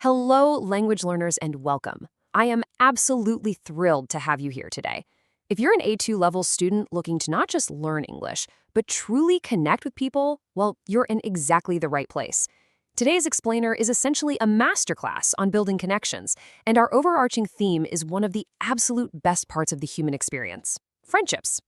Hello, language learners, and welcome. I am absolutely thrilled to have you here today. If you're an A2 level student looking to not just learn English, but truly connect with people, well, you're in exactly the right place. Today's explainer is essentially a masterclass on building connections, and our overarching theme is one of the absolute best parts of the human experience: friendships.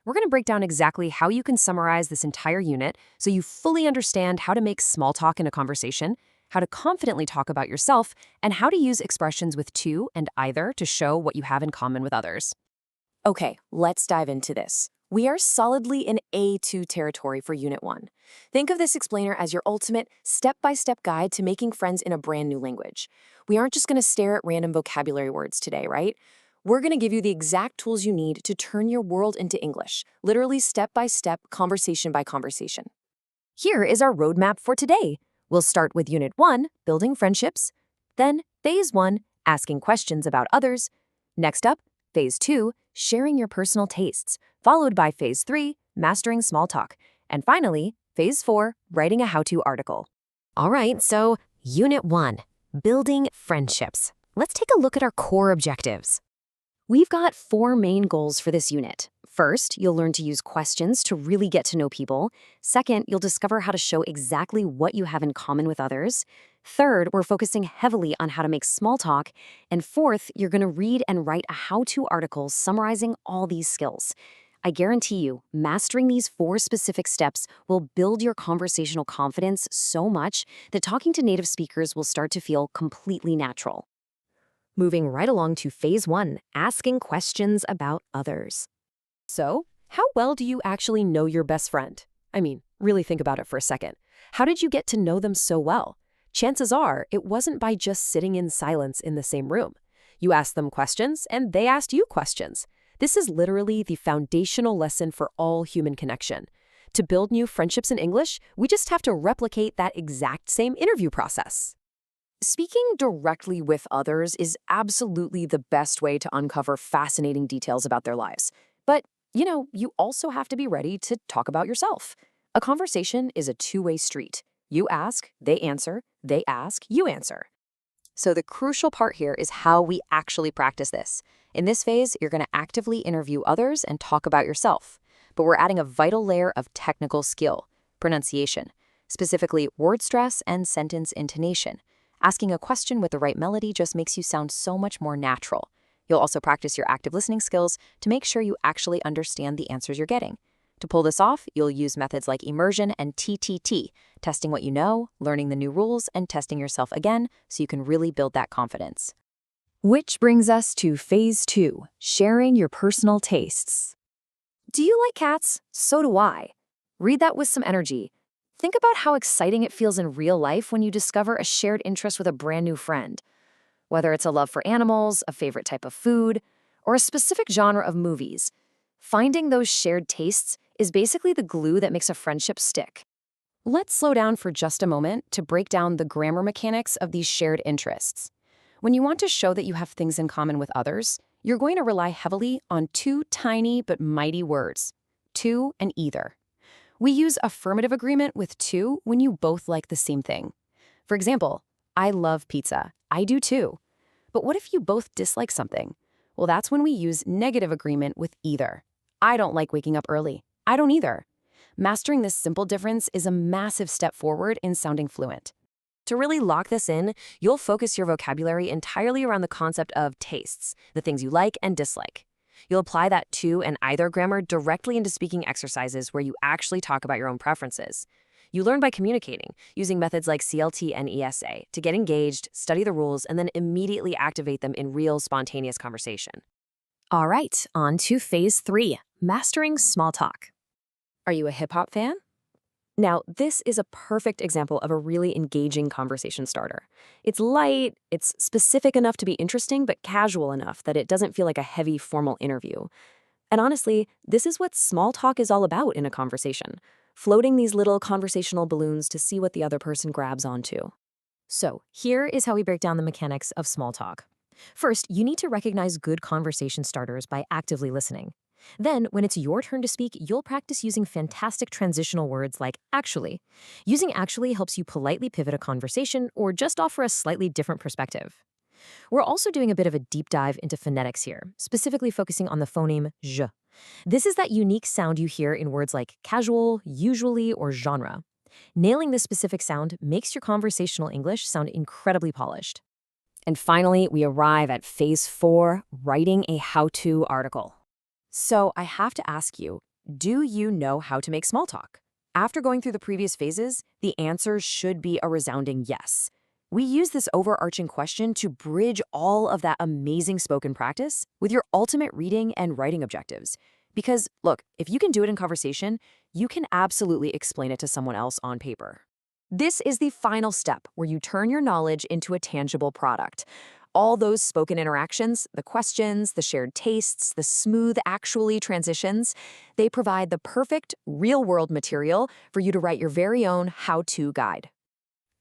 We're going to break down exactly how you can summarize this entire unit so you fully understand how to make small talk in a conversation, how to confidently talk about yourself, and how to use expressions with to and either to show what you have in common with others. Okay, let's dive into this. We are solidly in A2 territory for Unit 1. Think of this explainer as your ultimate step-by-step guide to making friends in a brand new language. We aren't just going to stare at random vocabulary words today, right? We're going to give you the exact tools you need to turn your world into English, literally step-by-step, conversation by conversation. Here is our roadmap for today. We'll start with Unit 1, building friendships. Then, Phase 1, asking questions about others. Next up, Phase 2, sharing your personal tastes, followed by Phase 3, mastering small talk. And finally, Phase 4, writing a how-to article. All right, so Unit 1, building friendships. Let's take a look at our core objectives. We've got 4 main goals for this unit. First, you'll learn to use questions to really get to know people. Second, you'll discover how to show exactly what you have in common with others. Third, we're focusing heavily on how to make small talk. And fourth, you're going to read and write a how-to article summarizing all these skills. I guarantee you, mastering these 4 specific steps will build your conversational confidence so much that talking to native speakers will start to feel completely natural. Moving right along to Phase 1, asking questions about others. So, how well do you actually know your best friend? I mean, really think about it for a second. How did you get to know them so well? Chances are, it wasn't by just sitting in silence in the same room. You asked them questions, and they asked you questions. This is literally the foundational lesson for all human connection. To build new friendships in English, we just have to replicate that exact same interview process. Speaking directly with others is absolutely the best way to uncover fascinating details about their lives. But, you also have to be ready to talk about yourself. A conversation is a two-way street. You ask, they answer, they ask, you answer. So the crucial part here is how we actually practice this. In this phase, you're going to actively interview others and talk about yourself. But we're adding a vital layer of technical skill: pronunciation, specifically word stress and sentence intonation. Asking a question with the right melody just makes you sound so much more natural. You'll also practice your active listening skills to make sure you actually understand the answers you're getting. To pull this off, you'll use methods like immersion and TTT, testing what you know, learning the new rules, and testing yourself again so you can really build that confidence. Which brings us to Phase 2, sharing your personal tastes. Do you like cats? So do I. Read that with some energy. Think about how exciting it feels in real life when you discover a shared interest with a brand new friend. Whether it's a love for animals, a favorite type of food, or a specific genre of movies, finding those shared tastes is basically the glue that makes a friendship stick. Let's slow down for just a moment to break down the grammar mechanics of these shared interests. When you want to show that you have things in common with others, you're going to rely heavily on 2 tiny but mighty words: to and either. We use affirmative agreement with to when you both like the same thing. For example, I love pizza. I do too. But what if you both dislike something? Well, that's when we use negative agreement with either. I don't like waking up early. I don't either. Mastering this simple difference is a massive step forward in sounding fluent. To really lock this in, you'll focus your vocabulary entirely around the concept of tastes, the things you like and dislike. You'll apply that to and either grammar directly into speaking exercises where you actually talk about your own preferences. You learn by communicating, using methods like CLT and ESA to get engaged, study the rules, and then immediately activate them in real, spontaneous conversation. All right, on to Phase 3, mastering small talk. Are you a hip-hop fan? Now, this is a perfect example of a really engaging conversation starter. It's light, it's specific enough to be interesting, but casual enough that it doesn't feel like a heavy, formal interview. And honestly, this is what small talk is all about in a conversation: floating these little conversational balloons to see what the other person grabs onto. So, here is how we break down the mechanics of small talk. First, you need to recognize good conversation starters by actively listening. Then, when it's your turn to speak, you'll practice using fantastic transitional words like actually. Using actually helps you politely pivot a conversation or just offer a slightly different perspective. We're also doing a bit of a deep dive into phonetics here, specifically focusing on the phoneme zh. This is that unique sound you hear in words like casual, usually, or genre. Nailing this specific sound makes your conversational English sound incredibly polished. And finally, we arrive at phase 4, writing a how-to article. So I have to ask you, do you know how to make small talk? After going through the previous phases, the answer should be a resounding yes. We use this overarching question to bridge all of that amazing spoken practice with your ultimate reading and writing objectives. Because, look, if you can do it in conversation, you can absolutely explain it to someone else on paper. This is the final step where you turn your knowledge into a tangible product. All those spoken interactions, the questions, the shared tastes, the smooth actually transitions, they provide the perfect real-world material for you to write your very own how-to guide.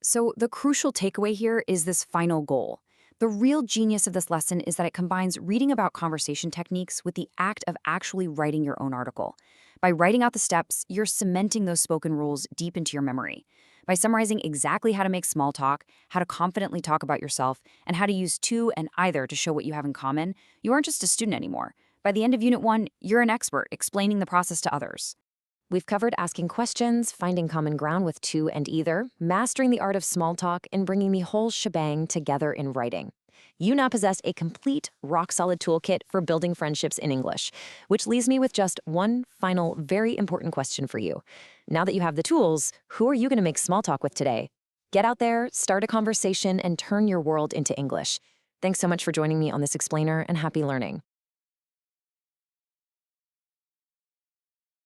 So the crucial takeaway here is this final goal. The real genius of this lesson is that it combines reading about conversation techniques with the act of actually writing your own article. By writing out the steps, you're cementing those spoken rules deep into your memory. By summarizing exactly how to make small talk, how to confidently talk about yourself, and how to use to and either to show what you have in common, you aren't just a student anymore. By the end of Unit 1, you're an expert explaining the process to others. We've covered asking questions, finding common ground with to and either, mastering the art of small talk, and bringing the whole shebang together in writing. You now possess a complete, rock-solid toolkit for building friendships in English, which leaves me with just one final, very important question for you. Now that you have the tools, who are you going to make small talk with today? Get out there, start a conversation, and turn your world into English. Thanks so much for joining me on this explainer, and happy learning.